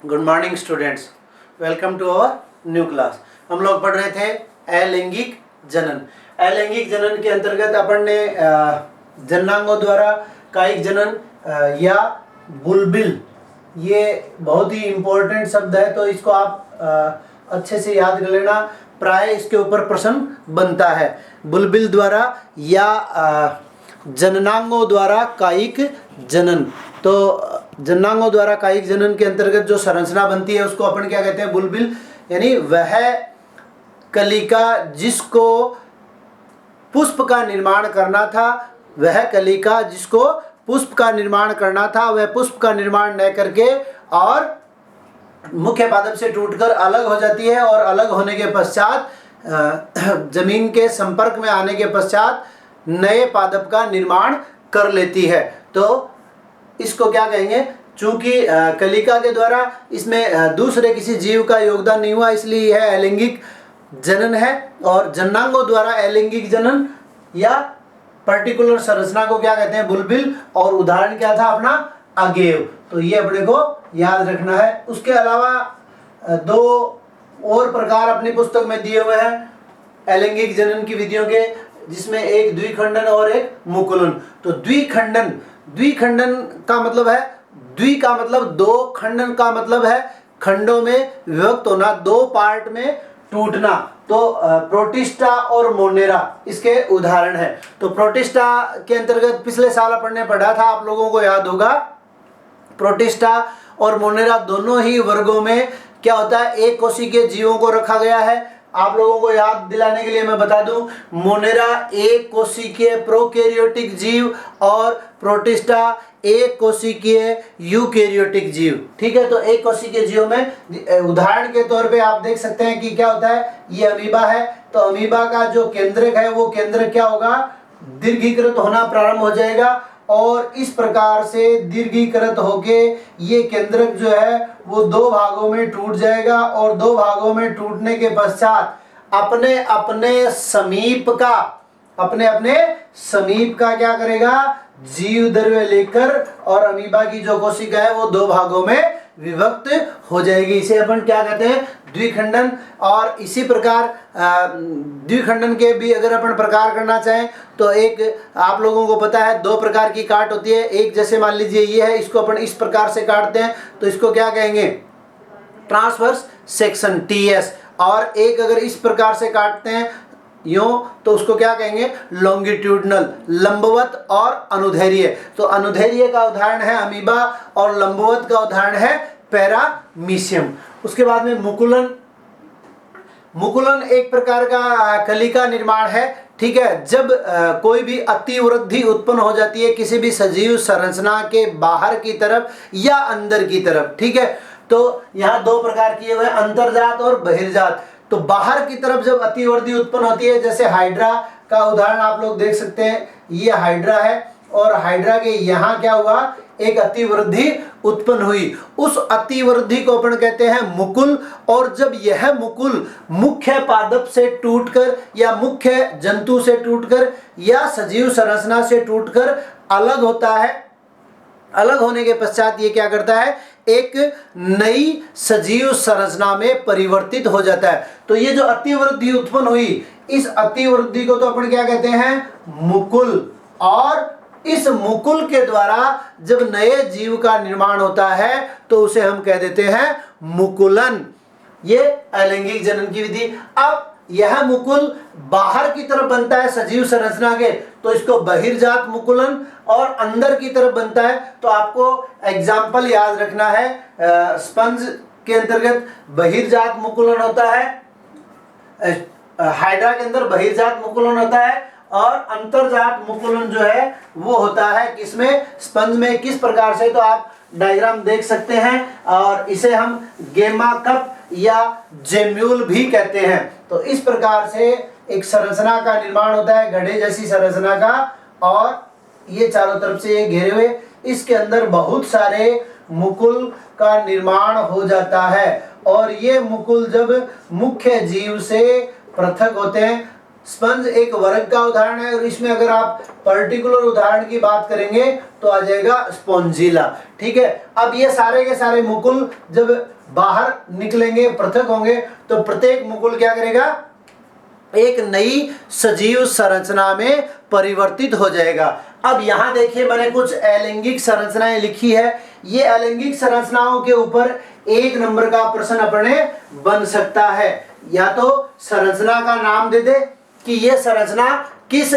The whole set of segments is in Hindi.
Good morning students, welcome to our new class. हम लोग पढ़ रहे थे अलैंगिक जनन। अलैंगिक जनन के अंतर्गत अपन ने जननांगों द्वारा कायिक जनन या बुलबिल, ये बहुत ही इम्पोर्टेंट शब्द है, तो इसको आप अच्छे से याद कर लेना। प्राय इसके ऊपर प्रश्न बनता है। बुलबिल द्वारा या जननांगों द्वारा कायिक जनन। तो जननांगों द्वारा कायिक जनन के अंतर्गत जो संरचना बनती है उसको अपन क्या कहते हैं? बुलबिल। यानी वह कलिका जिसको पुष्प का निर्माण करना था, वह कलिका जिसको पुष्प का निर्माण करना था, वह पुष्प का निर्माण न करके और मुख्य पादप से टूटकर अलग हो जाती है, और अलग होने के पश्चात जमीन के संपर्क में आने के पश्चात नए पादप का निर्माण कर लेती है। तो इसको क्या कहेंगे? चूंकि कलिका के द्वारा इसमें दूसरे किसी जीव का योगदान नहीं हुआ, इसलिए यह अलैंगिक जनन है। और जननांगों द्वारा अलैंगिक जनन या पर्टिकुलर संरचना को क्या कहते हैं? बुलबिल। और उदाहरण क्या था अपना? अगेव। तो ये अपने को याद रखना है। उसके अलावा दो और प्रकार अपनी पुस्तक में दिए हुए हैं अलैंगिक जनन की विधियों के, जिसमें एक द्विखंडन और एक मुकुलन। तो द्विखंडन का मतलब है, द्वि का मतलब दो, खंडन का मतलब है खंडों में विभक्त होना, दो पार्ट में टूटना। तो प्रोटिस्टा और मोनेरा इसके उदाहरण है। तो प्रोटिस्टा के अंतर्गत पिछले साल अपन ने पढ़ा था, आप लोगों को याद होगा। प्रोटिस्टा और मोनेरा दोनों ही वर्गों में क्या होता है? एक कोशिकीय जीवों को रखा गया है। आप लोगों को याद दिलाने के लिए मैं बता दूं, मोनेरा एक कोशिकीय प्रोकैरियोटिक जीव और प्रोटिस्टा एक कोशिकीय यूकैरियोटिक जीव। ठीक है, तो एक कोशिकीय जीव में उदाहरण के तौर पे आप देख सकते हैं कि क्या होता है? ये अमीबा है। तो अमीबा का जो केंद्रक है वो केंद्रक क्या होगा? दीर्घीकृत होना प्रारंभ हो जाएगा, और इस प्रकार से दीर्घीकृत होके ये केंद्रक जो है वो दो भागों में टूट जाएगा, और दो भागों में टूटने के पश्चात अपने अपने समीप का क्या करेगा? जीव द्रव्य लेकर, और अमीबा की जो कोशिका है वो दो भागों में विभक्त हो जाएगी। इसे अपन क्या कहते हैं? द्विखंडन। और इसी प्रकार द्विखंडन के भी अगर अपन प्रकार करना चाहें तो एक आप लोगों को पता है, दो प्रकार की काट होती है। एक जैसे मान लीजिए ये है, इसको अपन इस प्रकार से काटते हैं तो इसको क्या कहेंगे? Transverse section, TS। और एक अगर इस प्रकार से काटते हैं यूं तो उसको क्या कहेंगे? लॉन्गिट्यूडनल, लंबवत और अनुदैर्घ्य। तो अनुदैर्घ्य का उदाहरण है अमीबा, और लंबवत का उदाहरण है पैरामीशियम। उसके बाद में मुकुलन एक प्रकार का कलिका निर्माण है। ठीक है, जब कोई भी अतिवृद्धि उत्पन्न हो जाती है किसी भी सजीव संरचना के बाहर की तरफ या अंदर की तरफ। ठीक है, तो यहाँ दो प्रकार किए हुए हैं, अंतर्जात और बहिर्जात। तो बाहर की तरफ जब अतिवृद्धि उत्पन्न होती है, जैसे हाइड्रा का उदाहरण आप लोग देख सकते हैं, ये हाइड्रा है, और हाइड्रा के यहाँ क्या हुआ? एक अतिवृद्धि उत्पन्न हुई। उस अतिवृद्धि को अपन कहते हैं मुकुल। और जब यह मुकुल मुख्य पादप से टूटकर या मुख्य जंतु से टूटकर या सजीव संरचना से टूटकर अलग होता है, अलग होने के पश्चात ये क्या करता है? एक नई सजीव संरचना में परिवर्तित हो जाता है। तो ये जो अतिवृद्धि उत्पन्न हुई, इस अतिवृद्धि को तो अपन क्या कहते हैं? मुकुल। और इस मुकुल के द्वारा जब नए जीव का निर्माण होता है तो उसे हम कह देते हैं मुकुलन। ये अलैंगिक जनन की विधि। अब यह मुकुल बाहर की तरफ बनता है सजीव संरचना के, तो इसको बहिर्जात मुकुलन, और अंदर की तरफ बनता है तो आपको एग्जाम्पल याद रखना है। स्पंज के अंतर्गत बहिर्जात मुकुलन होता है, हाइड्रा के अंदर बहिर्जात मुकुलन होता है, और अंतर्जात मुकुलन जो है वो होता है किसमें? स्पंज में। किस प्रकार से? तो आप डायग्राम देख सकते हैं, और इसे हम गेमा कप या जेम्यूल भी कहते हैं। तो इस प्रकार से एक संरचना का निर्माण होता है, घड़े जैसी संरचना का, और ये चारों तरफ से ये घेरे हुए, इसके अंदर बहुत सारे मुकुल का निर्माण हो जाता है। और ये मुकुल जब मुख्य जीव से पृथक होते हैं, स्पंज एक वर्ग का उदाहरण है और इसमें अगर आप पर्टिकुलर उदाहरण की बात करेंगे तो आ जाएगा स्पॉन्जिला। ठीक है, अब ये सारे के सारे मुकुल जब बाहर निकलेंगे, पृथक होंगे, तो प्रत्येक मुकुल क्या करेगा, एक नई सजीव संरचना में परिवर्तित हो जाएगा। अब यहां देखिए मैंने कुछ अलैंगिक संरचनाएं लिखी है। ये अलैंगिक संरचनाओं के ऊपर 1 नंबर का प्रश्न अपने बन सकता है। या तो संरचना का नाम दे दे कि ये संरचना किस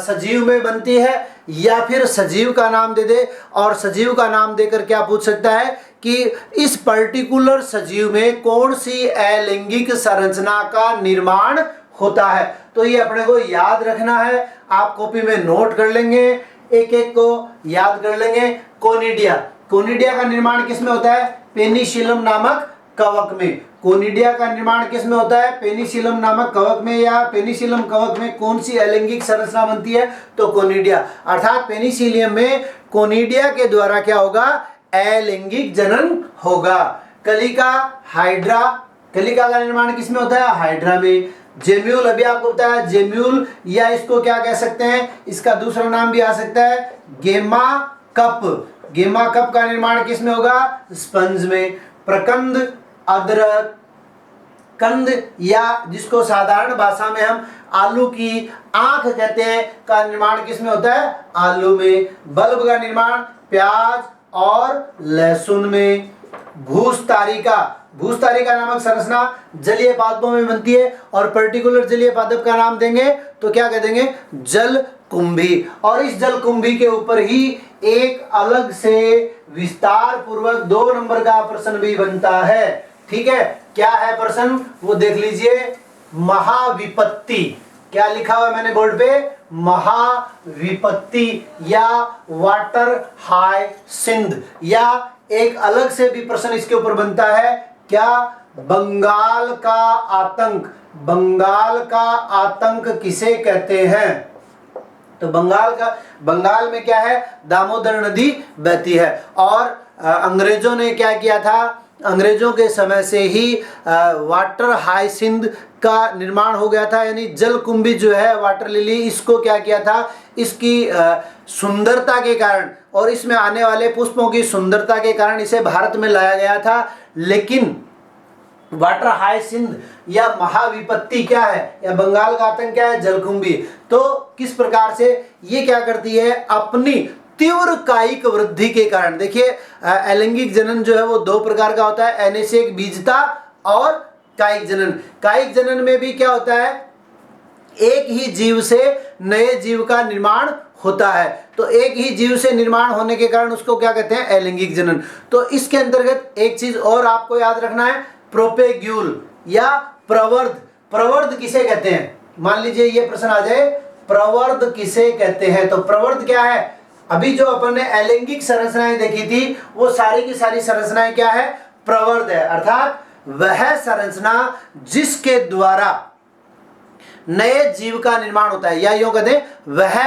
सजीव में बनती है, या फिर सजीव का नाम दे दे, और सजीव का नाम देकर क्या पूछ सकता है कि इस पर्टिकुलर सजीव में कौन सी अलैंगिक संरचना का निर्माण होता है। तो ये अपने को याद रखना है, आप कॉपी में नोट कर लेंगे, एक एक को याद कर लेंगे। कोनिडिया, कोनिडिया का निर्माण किसमें होता है, पेनिसिलम नामक कवक में। कोनिडिया का निर्माण किसमें होता है, पेनिसिलम नामक कवक में, या पेनिसिलम कवक में कौन सी अलैंगिक संरचना बनती है, तो कोनिडिया। अर्थात पेनिसिलियम में कोनिडिया के द्वारा क्या होगा, अलैंगिक जनन होगा। कलिका, हाइड्रा, कलिका का निर्माण किसमें होता है, हाइड्रा में। जेम्यूल, अभी आपको बताया जेम्यूल, या इसको क्या कह सकते हैं, इसका दूसरा नाम भी आ सकता है गेमा कप। गेमा कप का निर्माण किसमें होगा, स्पंज में। प्रकंद, अदरक, कंद, या जिसको साधारण भाषा में हम आलू की आंख कहते हैं, का निर्माण किसमें होता है, आलू में। बल्ब का निर्माण प्याज और लहसुन में। भूस्तारिका, भूस्तारिका नामक संरचना जलीय पादपों में बनती है, और पर्टिकुलर जलीय पादप का नाम देंगे तो क्या कह देंगे, जल कुंभी। और इस जल कुंभी के ऊपर ही एक अलग से विस्तार पूर्वक 2 नंबर का प्रश्न भी बनता है। ठीक है, क्या है प्रश्न वो देख लीजिए। महाविपत्ति, क्या लिखा हुआ है मैंने बोर्ड पे, महाविपत्ति या वाटर हायसिंथ। या एक अलग से भी प्रश्न इसके ऊपर बनता है, क्या बंगाल का आतंक, बंगाल का आतंक किसे कहते हैं। तो बंगाल में क्या है, दामोदर नदी बहती है। और अंग्रेजों ने क्या किया था, अंग्रेजों के समय से ही वाटर हायसिंथ का निर्माण हो गया था, यानी जल कुंभी जो है वाटर लिली, इसको क्या किया था, इसकी सुंदरता के कारण और इसमें आने वाले पुष्पों की सुंदरता के कारण इसे भारत में लाया गया था। लेकिन वाटर हायसिंथ या महाविपत्ति क्या है, या बंगाल का आतंक क्या है, जलकुंभी। तो किस प्रकार से ये क्या करती है, अपनी तीव्र कायिक वृद्धि के कारण। देखिए अलैंगिक जनन जो है वो 2 प्रकार का होता है, अनिषेक बीजता और कायिक जनन। कायिक जनन में भी क्या होता है, एक ही जीव से नए जीव का निर्माण होता है। तो एक ही जीव से निर्माण होने के कारण उसको क्या कहते हैं, अलैंगिक जनन। तो इसके अंतर्गत एक चीज और आपको याद रखना है, प्रोपेग्यूल या प्रवर्ध। प्रवर्ध किसे कहते हैं, मान लीजिए ये प्रश्न आ जाए, प्रवर्ध किसे कहते हैं। तो प्रवर्ध क्या है, अभी जो अपन ने अलैंगिक संरचनाएं देखी थी वो सारी की सारी संरचनाएं क्या है, प्रवर्ध है। अर्थात वह संरचना जिसके द्वारा नए जीव का निर्माण होता है, या यूं कहते हैं वह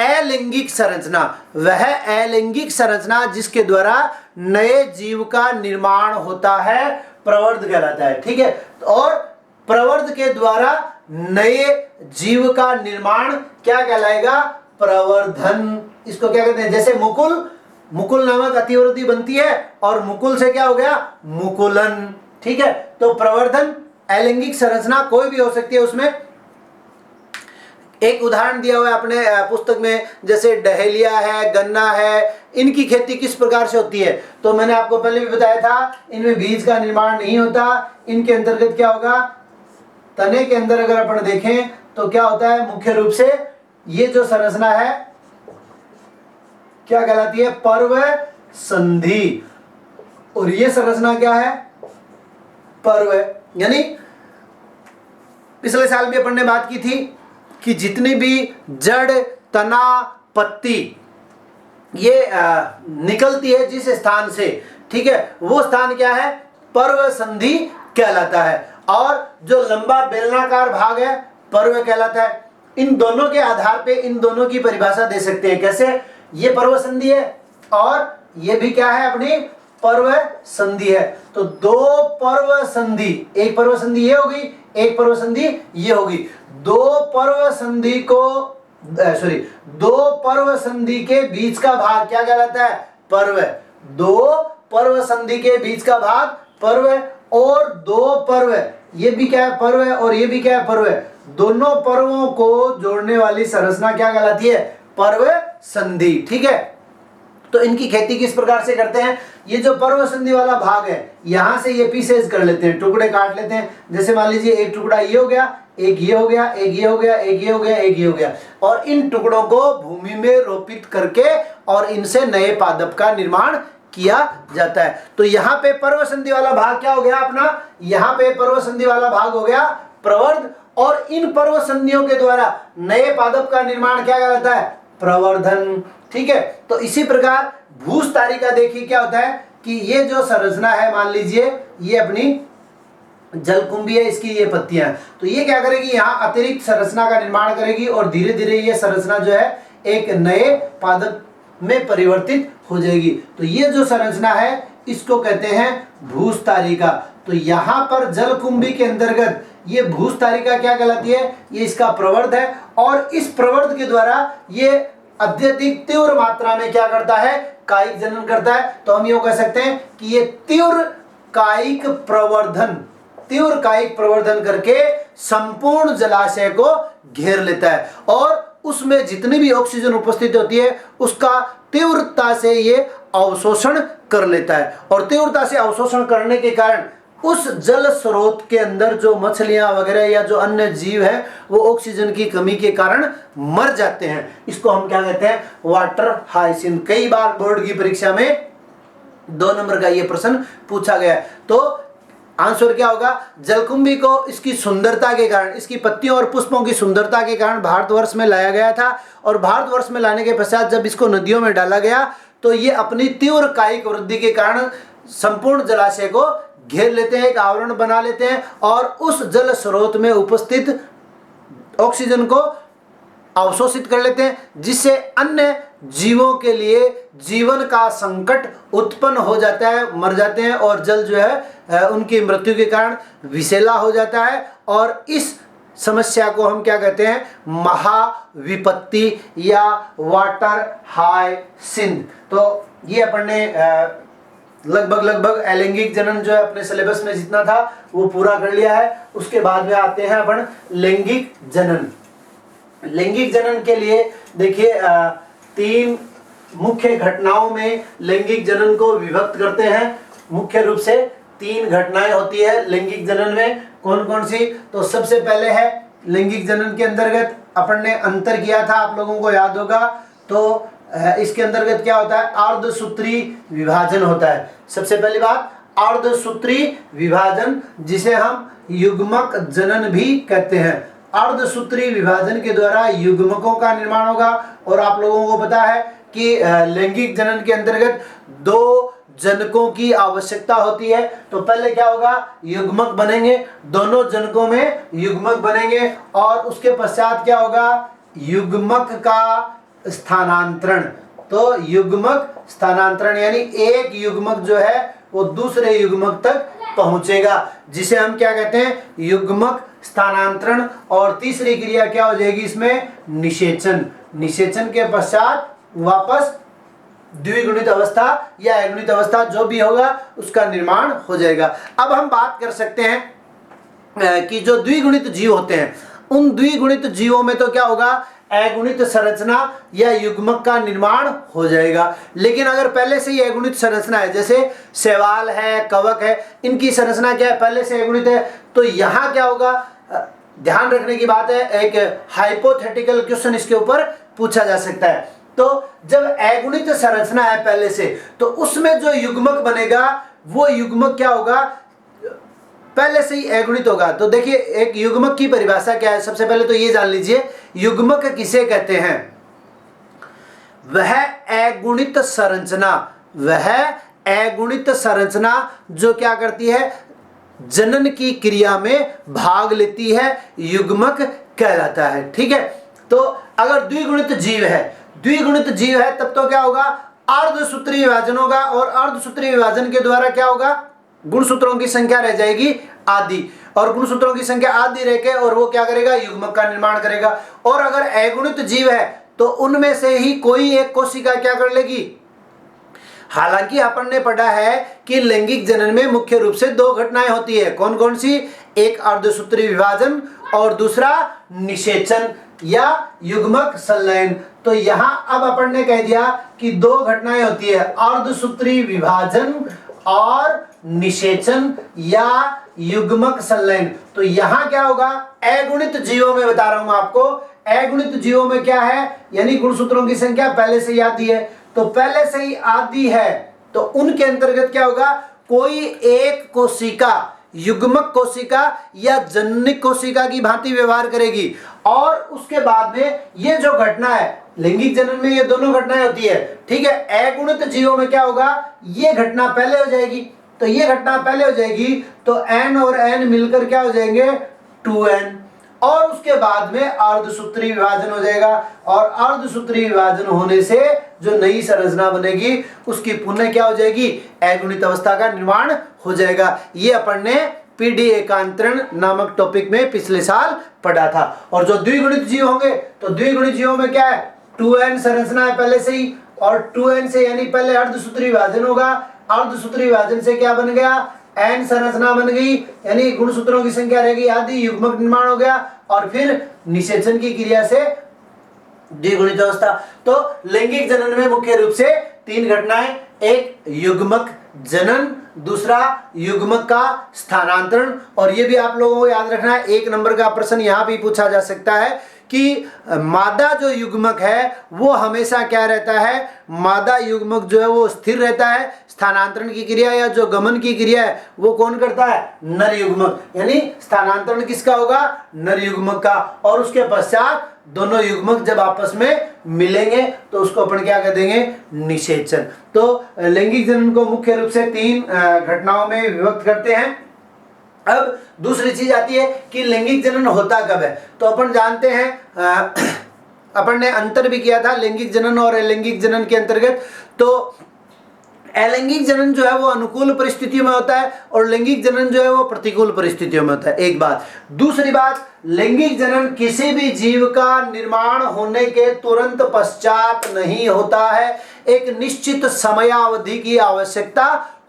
अलैंगिक संरचना, वह अलैंगिक संरचना जिसके द्वारा नए जीव का निर्माण होता है, प्रवर्ध कहलाता है। ठीक है, और प्रवर्ध के द्वारा नए जीव का निर्माण क्या कहलाएगा, प्रवर्धन। इसको क्या कहते हैं, जैसे मुकुल नामक अतिवृद्धि बनती है और मुकुल से क्या हो गया, मुकुलन। ठीक है, तो प्रवर्धन अलैंगिक संरचना कोई भी हो सकती है। उसमें एक उदाहरण दिया हुआ है अपने पुस्तक में, जैसे डहेलिया है, गन्ना है, इनकी खेती किस प्रकार से होती है। तो मैंने आपको पहले भी बताया था, इनमें बीज का निर्माण नहीं होता। इनके अंतर्गत क्या होगा, तने के अंदर अगर अपन देखें तो क्या होता है, मुख्य रूप से ये जो संरचना है क्या कहलाती है, पर्व संधि। और ये संरचना क्या है, पर्व। यानी पिछले साल भी अपन ने बात की थी कि जितनी भी जड़, तना, पत्ती ये निकलती है जिस स्थान से, ठीक है, वो स्थान क्या है, पर्व संधि कहलाता है। और जो लंबा बेलनाकार भाग है पर्व कहलाता है। इन दोनों के आधार पे इन दोनों की परिभाषा दे सकते हैं। कैसे, ये पर्व संधि है और ये भी क्या है, अपनी पर्व संधि है। तो दो पर्व संधि, एक पर्व संधि ये होगी, एक पर्व संधि ये होगी। दो पर्व संधि के बीच का भाग क्या कहलाता है? पर्व। दो पर्व संधि के बीच का भाग पर्व, और दो पर्व, ये भी क्या है? पर्व है, और ये भी क्या है? पर्व है। दोनों पर्वों को जोड़ने वाली संरचना क्या कहलाती है? पर्व संधि। ठीक है, तो इनकी खेती किस प्रकार से करते हैं? ये जो पर्व संधि वाला भाग है, यहां से ये पीसेज कर लेते हैं, टुकड़े काट लेते हैं। जैसे मान लीजिए एक टुकड़ा ये हो गया, एक ये हो गया, एक ये हो गया, एक ये हो गया, एक ये हो गया, और इन टुकड़ों को भूमि में रोपित करके और इनसे नए पादप का निर्माण किया जाता है। तो यहाँ पे पर्व संधि वाला भाग क्या हो गया अपना? यहाँ पे पर्व संधि वाला भाग हो गया प्रवर्ध, और इन पर्व संधियों के द्वारा नए पादप का निर्माण क्या कहलाता है? प्रवर्धन। ठीक है, तो इसी प्रकार भूस्तारिका देखिए क्या होता है कि ये जो संरचना है, मान लीजिए ये अपनी जलकुंभी है, इसकी ये पत्तियां, तो ये क्या करेगी? यहाँ अतिरिक्त संरचना का निर्माण करेगी, और धीरे धीरे ये संरचना जो है एक नए पादप में परिवर्तित हो जाएगी। तो ये जो संरचना है इसको कहते हैं भूस्तारिका। तो यहाँ पर जलकुंभी के अंतर्गत ये भूस्तारिका क्या कहलाती है? ये इसका प्रवर्ध है, और इस प्रवर्ध के द्वारा ये अत्यधिक तीव्र मात्रा में क्या करता है? कायिक जनन करता है। तो हम ये कह सकते हैं कि ये तीव्र कायिक प्रवर्धन करके संपूर्ण जलाशय को घेर लेता है, और उसमें जितनी भी ऑक्सीजन उपस्थित होती है उसका तीव्रता से ये अवशोषण कर लेता है, और तीव्रता से अवशोषण करने के कारण उस जल स्रोत के अंदर जो मछलियां वगैरह या जो अन्य जीव है वो ऑक्सीजन की कमी के कारण मर जाते हैं। इसको हम क्या कहते हैं? Water hyacinth. कई बार बोर्ड की परीक्षा में 2 नंबर का ये प्रश्न पूछा गया है। तो आंसर क्या होगा? जलकुंभी को इसकी सुंदरता के कारण, इसकी पत्तियों और पुष्पों की सुंदरता के कारण भारतवर्ष में लाया गया था, और भारतवर्ष में लाने के पश्चात जब इसको नदियों में डाला गया तो ये अपनी तीव्र कायिक वृद्धि के कारण संपूर्ण जलाशय को घेर लेते हैं, एक आवरण बना लेते हैं, और उस जल स्रोत में उपस्थित ऑक्सीजन को अवशोषित कर लेते हैं, जिससे अन्य जीवों के लिए जीवन का संकट उत्पन्न हो जाता है, मर जाते हैं, और जल जो है उनकी मृत्यु के कारण विषैला हो जाता है, और इस समस्या को हम क्या कहते हैं? महाविपत्ति या वाटर हाइसिंथ। तो ये अपन ने लगभग अलैंगिक जनन जो है अपने सिलेबस में जितना था वो पूरा कर लिया है। उसके बाद में आते हैं अपन लैंगिक जनन। लैंगिक जनन के लिए देखिए 3 मुख्य घटनाओं में लैंगिक जनन को विभक्त करते हैं। मुख्य रूप से 3 घटनाएं होती है लैंगिक जनन में। कौन कौन सी? तो सबसे पहले है लैंगिक जनन के अंतर्गत अपन ने अंतर किया था, आप लोगों को याद होगा। तो इसके अंतर्गत क्या होता है? अर्धसूत्री विभाजन होता है। सबसे पहली बात अर्धसूत्री विभाजन, जिसे हम युग्मक जनन भी कहते हैं। अर्धसूत्री विभाजन के द्वारा युग्मकों का निर्माण होगा, और आप लोगों को पता है कि लैंगिक जनन के अंतर्गत 2 जनकों की आवश्यकता होती है। तो पहले क्या होगा? युग्मक बनेंगे, दोनों जनकों में युग्मक बनेंगे, और उसके पश्चात क्या होगा? युग्मक का स्थानांतरण। तो युग्मक स्थानांतरण यानी एक युग्मक जो है वो दूसरे युग्मक तक पहुंचेगा, जिसे हम क्या कहते हैं? युग्मक स्थानांतरण। और तीसरी क्रिया क्या हो जाएगी इसमें? निषेचन। निषेचन के पश्चात वापस द्विगुणित अवस्था या अगुणित अवस्था जो भी होगा उसका निर्माण हो जाएगा। अब हम बात कर सकते हैं कि जो द्विगुणित जीव होते हैं, उन द्विगुणित जीवों में तो क्या होगा? अगुणित संरचना या युग्मक का निर्माण हो जाएगा। लेकिन अगर पहले से ही अगुणित संरचना है, जैसे शैवाल है, कवक है, इनकी संरचना क्या है? पहले से अगुणित है, तो यहाँ क्या होगा? ध्यान रखने की बात है, एक हाइपोथेटिकल क्वेश्चन इसके ऊपर पूछा जा सकता है। तो जब अगुणित संरचना है पहले से, तो उसमें जो युग्मक बनेगा वो युग्मक क्या होगा? पहले से ही अगुणित होगा। तो देखिए एक युग्मक की परिभाषा क्या है? सबसे पहले तो ये जान लीजिए युग्मक किसे कहते हैं? वह अगुणित संरचना जो क्या करती है? जनन की क्रिया में भाग लेती है, युग्मक कहलाता है। ठीक है, तो अगर द्विगुणित जीव है तब तो क्या होगा? अर्धसूत्री विभाजन होगा और अर्धसूत्री विभाजन के द्वारा क्या होगा, गुणसूत्रों की संख्या रह जाएगी आदि, और गुणसूत्रों की संख्या आदि रह के और वो क्या करेगा, युग्मक का निर्माण करेगा। और अगर अगुणित जीव है तो उनमें से ही कोई एक कोशिका क्या कर लेगी। हालांकि अपन ने पढ़ा है कि लैंगिक जनन में मुख्य रूप से दो घटनाएं होती है, कौन कौन सी, एक अर्धसूत्री विभाजन और दूसरा निषेचन या युग्मक संलयन। तो यहां अब अपन ने कह दिया कि दो घटनाएं होती है, अर्धसूत्री विभाजन और निषेचन या युग्मक संलयन। तो यहां क्या होगा, अगुणित जीवों में बता रहा हूं मैं आपको, अगुणित जीवों में क्या है, यानी गुणसूत्रों की संख्या पहले से ही आदि है, तो पहले से ही आदि है तो उनके अंतर्गत क्या होगा, कोई एक कोशिका युग्मक कोशिका या जननिक कोशिका की भांति व्यवहार करेगी। और उसके बाद में ये जो घटना है, लैंगिक जनन में ये दोनों घटनाएं होती है, ठीक है। अगुणित जीवों में क्या होगा, ये घटना पहले हो जाएगी, तो ये घटना पहले हो जाएगी तो n और n मिलकर क्या हो जाएंगे 2n, और उसके बाद में अर्धसूत्री विभाजन हो जाएगा, और अर्धसूत्री विभाजन होने से जो नई संरचना बनेगी उसकी पुनः क्या हो जाएगी, अगुणित अवस्था का निर्माण हो जाएगा। ये अपन ने पीडी एकांतरण नामक टॉपिक में पिछले साल पढ़ा था। और जो द्विगुणित जीव होंगे तो द्विगुणित जीवों में क्या है, 2n संरचना है पहले से ही, और 2n से यानी पहले अर्धसूत्री विभाजन होगा, अर्धसूत्री विभाजन से क्या बन गया, n संरचना बन गई, यानी गुणसूत्रों की संख्या रहेगी आदि, युग्मक निर्माण हो गया, और फिर निषेचन की क्रिया से द्विगुणित अवस्था। तो लैंगिक जनन में मुख्य रूप से तीन घटनाएं, एक युग्मक जनन, दूसरा युग्मक का स्थानांतरण। और ये भी आप लोगों को याद रखना है, एक नंबर का प्रश्न यहाँ भी पूछा जा सकता है कि मादा जो युग्मक है वो हमेशा क्या रहता है, मादा युग्मक जो है वो स्थिर रहता है, स्थानांतरण की क्रिया या जो गमन की क्रिया है वो कौन करता है, नर युग्मक, यानी स्थानांतरण किसका होगा, नर युग्मक का। और उसके पश्चात दोनों युग्मक जब आपस में मिलेंगे तो उसको अपन क्या कर देंगे, निषेचन। तो लैंगिक जनन को मुख्य रूप से तीन घटनाओं में विभक्त करते हैं। अब दूसरी चीज आती है कि लैंगिक जनन होता कब है। तो अपन जानते हैं अपन ने अंतर भी किया था लैंगिक जनन और अलैंगिक जनन के अंतर्गत। तो अलैंगिक जनन जो है वो अनुकूल परिस्थितियों में होता है और लैंगिक जनन जो है वो प्रतिकूल परिस्थितियों में होता है, एक बात। दूसरी बात, लैंगिक जनन किसी भी जीव का निर्माण होने के तुरंत पश्चात नहीं होता है, एक निश्चित समयावधि की आवश्यकता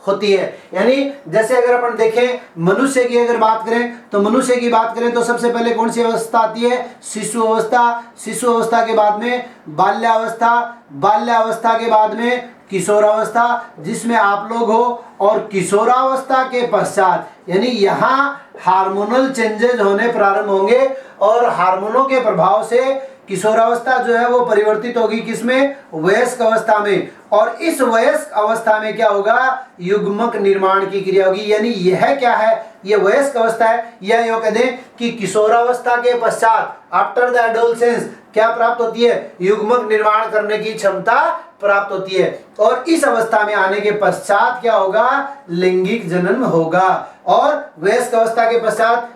होती है। यानी जैसे अगर अपन देखें मनुष्य की अगर बात करें तो मनुष्य की बात करें तो सबसे पहले कौन सी अवस्था आती है, शिशु अवस्था, शिशु अवस्था के बाद में बाल्यावस्था, बाल्यावस्था के बाद में किशोरावस्था जिसमें आप लोग हो, और किशोरावस्था के पश्चात यानी यहाँ हार्मोनल चेंजेस होने प्रारंभ होंगे और हार्मोनों के प्रभाव से किशोरावस्था जो है वो परिवर्तित होगी किसमें, वयस्क अवस्था में। और इस वयस्क अवस्था में क्या होगा, युग्मक निर्माण की क्रिया होगी। यानी यह क्या है, ये वयस्क अवस्था है। यह यूं कह दें कि किशोरावस्था के पश्चात आफ्टर द एडोलसेंस क्या प्राप्त होती है, युग्मक निर्माण करने की क्षमता प्राप्त होती है। और इस अवस्था में आने के पश्चात क्या होगा, लैंगिक जनन होगा। और वयस्क अवस्था के पश्चात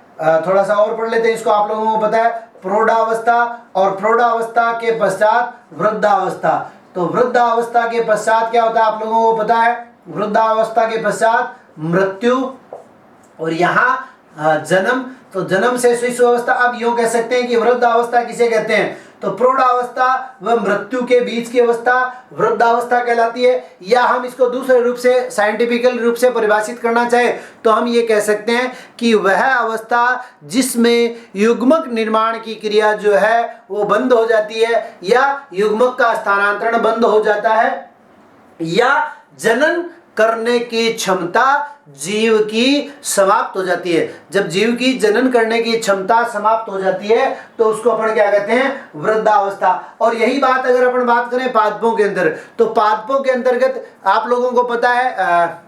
थोड़ा सा और पढ़ लेते हैं, इसको आप लोगों को पता है, प्रौढ़ावस्था, और प्रौढ़ावस्था के पश्चात वृद्धावस्था। तो वृद्धावस्था के पश्चात क्या होता है आप लोगों को पता है, वृद्धावस्था के पश्चात मृत्यु, और यहाँ जन्म। तो जन्म से शिशु अवस्था। अब यूं कह सकते हैं कि वृद्धावस्था किसे कहते हैं, तो प्रौढ़ावस्था व मृत्यु के बीच की अवस्था वृद्धावस्था कहलाती है। या हम इसको दूसरे रूप से साइंटिफिकल रूप से परिभाषित करना चाहे तो हम ये कह सकते हैं कि वह अवस्था जिसमें युग्मक निर्माण की क्रिया जो है वो बंद हो जाती है, या युग्मक का स्थानांतरण बंद हो जाता है, या जनन करने की क्षमता जीव की समाप्त हो जाती है। जब जीव की जनन करने की क्षमता समाप्त हो जाती है तो उसको अपन क्या कहते हैं, वृद्धावस्था। और यही बात अगर अपन बात करें पादपों के अंदर, तो पादपों के अंतर्गत आप लोगों को पता है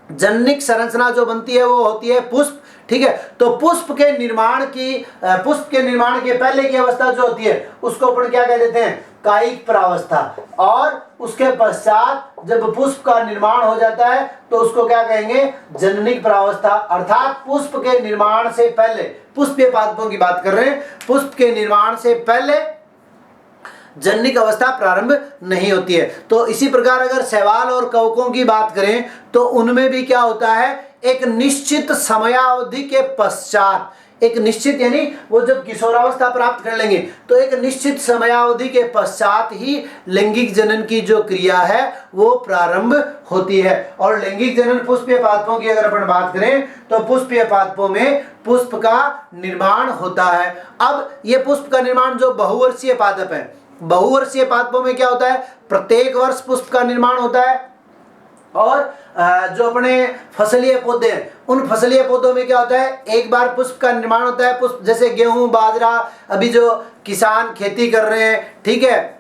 जननिक संरचना जो बनती है वो होती है पुष्प, ठीक है। तो पुष्प के निर्माण के पहले की अवस्था जो होती है उसको अपन क्या कह देते हैं, कायिक प्रावस्था। और उसके पश्चात जब पुष्प का निर्माण हो जाता है तो उसको क्या कहेंगे, जननिक प्रावस्था। अर्थात पुष्प के निर्माण से पहले, पुष्पीय पादपों की बात कर रहे हैं, पुष्प के निर्माण से पहले जननिक अवस्था प्रारंभ नहीं होती है। तो इसी प्रकार अगर शैवाल और कवकों की बात करें तो उनमें भी क्या होता है, एक निश्चित समयावधि के पश्चात, एक निश्चित यानी वो जब किशोरावस्था प्राप्त कर लेंगे तो एक निश्चित समयावधि के पश्चात ही लैंगिक जनन की जो क्रिया है वो प्रारंभ होती है। और लैंगिक जनन पुष्पीय पादपों की अगर अपन बात करें तो पुष्पीय पादपों में पुष्प का निर्माण होता है। अब ये पुष्प का निर्माण जो बहुवर्षीय पादप है, बहुवर्षीय पादपों में क्या होता है, प्रत्येक वर्ष पुष्प का निर्माण होता है। और जो अपने फसलीय पौधे हैं उन फसलीय पौधों में क्या होता है, एक बार पुष्प का निर्माण होता है। पुष्प जैसे गेहूं, बाजरा, अभी जो किसान खेती कर रहे हैं, ठीक है,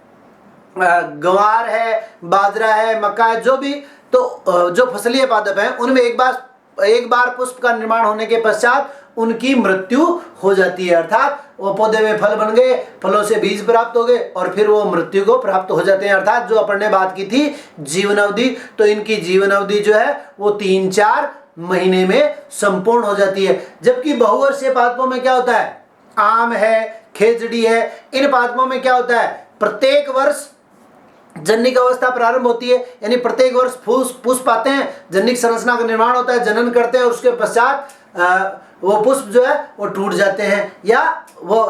ग्वार है, बाजरा है, मक्का है, जो भी, तो जो फसलीय पादप हैं उनमें एक बार पुष्प का निर्माण होने के पश्चात उनकी मृत्यु हो जाती है, अर्थात वो पौधे में फल बन गए, फलों से बीज प्राप्त हो गए और फिर वो मृत्यु को प्राप्त हो जाते हैं। अर्थात जो अपन ने बात की थी जीवन अवधि, तो इनकी जीवन अवधि जो है वो 3-4 महीने में संपूर्ण हो जाती है। जबकि बहुवर्षीय पादपों में क्या होता है, आम है, खेजड़ी है, इन पादपों में क्या होता है, प्रत्येक वर्ष जननिक अवस्था प्रारंभ होती है, यानी प्रत्येक वर्ष पुष्प आते हैं, जननिक संरचना का निर्माण होता है, जनन करते हैं और उसके पश्चात वो पुष्प जो है वो टूट जाते हैं या वो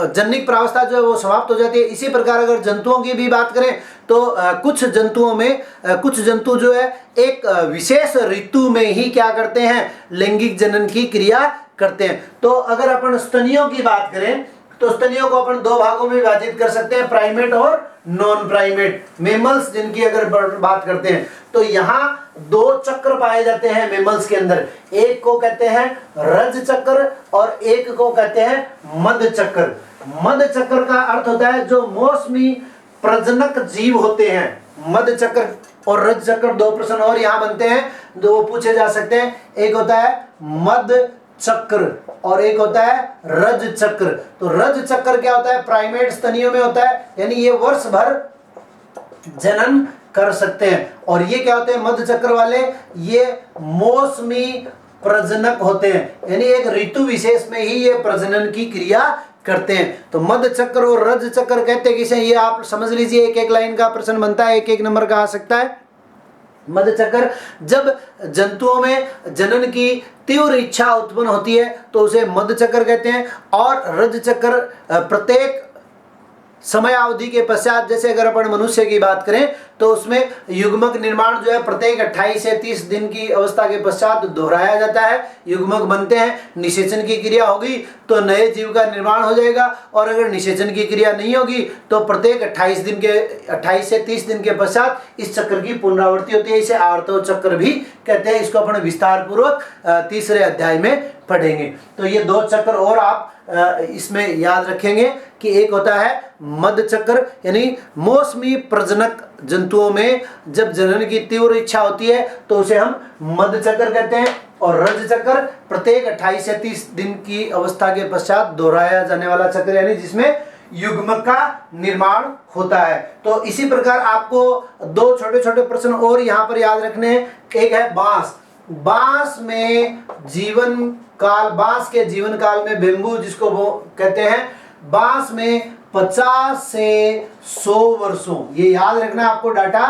जननिक प्रावस्था जो है वो समाप्त हो जाती है। इसी प्रकार अगर जंतुओं की भी बात करें तो कुछ जंतुओं में कुछ जंतु जो है एक विशेष ऋतु में ही क्या करते हैं, लैंगिक जनन की क्रिया करते हैं। तो अगर अपन स्तनियों की बात करें तो स्तनियों को अपन 2 भागों में विभाजित कर सकते हैं, प्राइमेट और नॉन प्राइमेट, मेमल्स जिनकी अगर बात करते हैं तो यहाँ 2 चक्र पाए जाते हैं मेमल्स के अंदर। एक को कहते हैं रज चक्र और एक को कहते हैं मध्य चक्र। मध्य चक्र का अर्थ होता है जो मौसमी प्रजनक जीव होते हैं। मध्य चक्र और रज चक्र 2 प्रश्न और यहाँ बनते हैं, 2 पूछे जा सकते हैं। एक होता है मध्य चक्र और एक होता है रज चक्र। तो रज चक्र क्या होता है, प्राइमेट स्तनियों में होता है, यानी ये वर्ष भर जनन कर सकते हैं। और ये क्या होते हैं, मध्य चक्र वाले, ये मौसमी प्रजनक होते हैं, यानी एक ऋतु विशेष में ही ये प्रजनन की क्रिया करते हैं। तो मध्य चक्र और रज चक्र कहते हैं किसे, ये आप समझ लीजिए, एक लाइन का प्रश्न बनता है, एक नंबर का आ सकता है। मध्य चक्र जब जंतुओं में जनन की तीव्र इच्छा उत्पन्न होती है तो उसे मध्य चक्र कहते हैं। और रज चक्र प्रत्येक समयावधि के पश्चात, जैसे अगर अपन मनुष्य की बात करें तो उसमें युग्मक निर्माण जो है प्रत्येक 28 से 30 दिन की अवस्था के पश्चात दोहराया जाता है, युग्मक बनते हैं। निषेचन की क्रिया होगी तो नए जीव का निर्माण हो जाएगा, और अगर निषेचन की क्रिया नहीं होगी तो प्रत्येक 28 से 30 दिन के पश्चात इस चक्र की पुनरावृत्ति होती है। इसे आवर्तव चक्र भी कहते हैं। इसको अपन विस्तार पूर्वक 3रे अध्याय में पढ़ेंगे। तो ये 2 चक्र और आप इसमें याद रखेंगे कि एक होता है मध्य चक्र, यानी मौसमी प्रजनक जंतुओं में जब जनन की तीव्र इच्छा होती है तो उसे हम मध्य चक्र कहते हैं। और रज चक्र प्रत्येक 28 से 30 दिन की अवस्था के पश्चात दोहराया जाने वाला चक्र, यानी जिसमें युग्मक का निर्माण होता है। तो इसी प्रकार आपको 2 छोटे छोटे प्रश्न और यहाँ पर याद रखने हैं। एक है बांस। बांस में जीवन काल, बांस के जीवन काल में बेम्बू जिसको वो कहते हैं, बांस में 50 से 100 वर्षों, ये याद रखना आपको डाटा,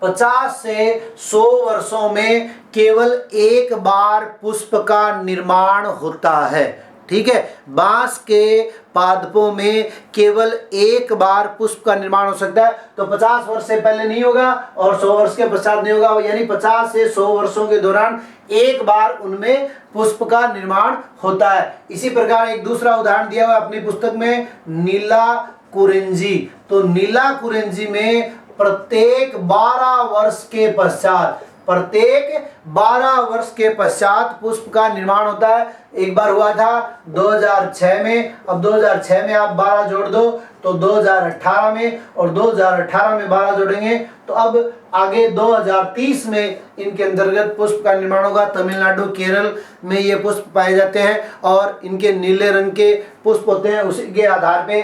50 से 100 वर्षों में केवल एक बार पुष्प का निर्माण होता है। ठीक है, बांस के पादपों में केवल एक बार पुष्प का निर्माण हो सकता है। तो 50 वर्ष से पहले नहीं होगा और 100 वर्ष के पश्चात नहीं होगा, यानी 50 से 100 वर्षों के दौरान एक बार उनमें पुष्प का निर्माण होता है। इसी प्रकार एक दूसरा उदाहरण दिया हुआ अपनी पुस्तक में, नीला कुरिंजी। तो नीला कुरिंजी में प्रत्येक 12 वर्ष के पश्चात, प्रत्येक 12 वर्ष के पश्चात पुष्प का निर्माण होता है। एक बार हुआ था 2006 में, अब 2006 में आप 12 जोड़ दो तो 2018 में, और 2018 में 12 जोड़ेंगे तो अब आगे 2030 में इनके अंतर्गत पुष्प का निर्माण होगा। तमिलनाडु, केरल में ये पुष्प पाए जाते हैं और इनके नीले रंग के पुष्प होते हैं। उसी के आधार पे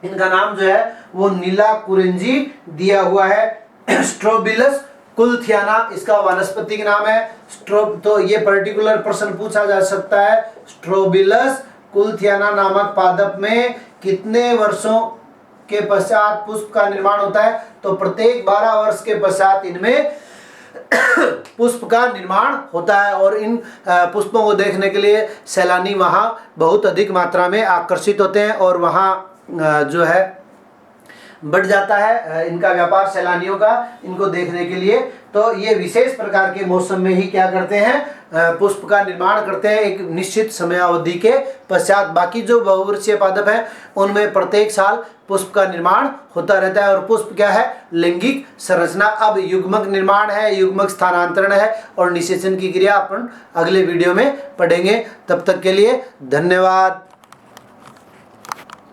इनका नाम जो है वो नीला कुरिंजी दिया हुआ है। स्ट्रोबिलस कुलथियाना इसका वानस्पतिक नाम है। तो ये पर्टिकुलर प्रश्न पूछा जा सकता है, स्ट्रोबिलस कुलथियाना नामक पादप में कितने वर्षों के पश्चात पुष्प का निर्माण होता है, तो प्रत्येक 12 वर्ष के पश्चात इनमें पुष्प का निर्माण होता है। और इन पुष्पों को देखने के लिए सैलानी वहाँ बहुत अधिक मात्रा में आकर्षित होते हैं और वहाँ जो है बढ़ जाता है इनका व्यापार सैलानियों का इनको देखने के लिए। तो ये विशेष प्रकार के मौसम में ही क्या करते हैं, पुष्प का निर्माण करते हैं एक निश्चित समयावधि के पश्चात। बाकी जो बहुवर्षीय पादप हैं उनमें प्रत्येक साल पुष्प का निर्माण होता रहता है। और पुष्प क्या है, लैंगिक संरचना। अब युग्मक निर्माण है, युग्मक स्थानांतरण है और निषेचन की क्रिया अपन अगले वीडियो में पढ़ेंगे। तब तक के लिए धन्यवाद।